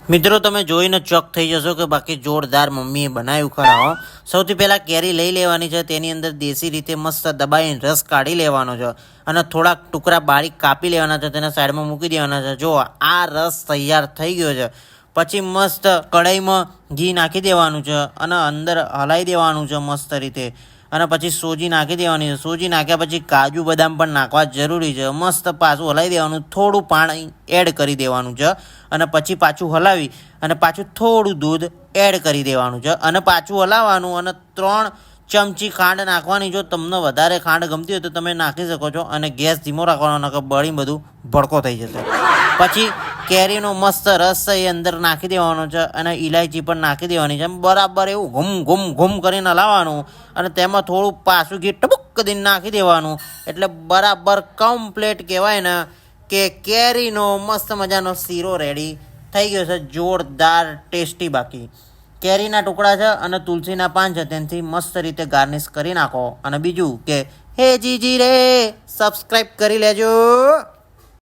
મિત્રો તમે જોઈને ચોક થઈ જશો કે બાકી જોરદાર મમ્મીએ બનાવ્યું ખરા હો। સૌથી પહેલાં કેરી લઈ લેવાની છે, તેની અંદર દેશી રીતે મસ્ત દબાઈને રસ કાઢી લેવાનો છે અને થોડાક ટુકડા બારીક કાપી લેવાના છે, તેને સાઈડમાં મૂકી દેવાના છે। જો આ રસ તૈયાર થઈ ગયો છે, પછી મસ્ત કઢાઈમાં ઘી નાખી દેવાનું છે અને અંદર હલાવી દેવાનું છે મસ્ત રીતે, અને પછી સોજી નાખી દેવાની છે। સોજી નાખ્યા પછી કાજુ બદામ પણ નાખવા જરૂરી છે। મસ્ત પાછું હલાવી દેવાનું, થોડું પાણી એડ કરી દેવાનું છે અને પછી પાછું હલાવી અને પાછું થોડું દૂધ એડ કરી દેવાનું છે અને પાછું હલાવવાનું અને 3 ચમચી ખાંડ નાખવાની। જો તમને વધારે ખાંડ ગમતી હોય તો તમે નાખી શકો છો અને ગેસ ધીમો રાખવાનો, નકર બળી બધું ભડકો થઈ જશે। પછી કેરીનો મસ્ત રસ એ અંદર નાખી દેવાનો છે અને ઇલાયચી પણ નાખી દેવાની છે। બરાબર એવું ઘૂમ ઘૂમ ઘૂમ કરીને હલાવવાનું અને તેમાં થોડું પાછું ઘી ટપુક કરીને નાખી દેવાનું, એટલે બરાબર કમ્પ્લીટ કહેવાય ને કે કેરીનો મસ્ત મજાનો શીરો રેડી થઈ ગયો છે, જોરદાર ટેસ્ટી। બાકી કેરીના ટુકડા છે અને તુલસીના પાન છે, તેનાથી મસ્ત રીતે ગાર્નિશ કરી નાખો। અને બીજું કે હે જીજી રે સબસ્ક્રાઈબ કરી લેજો।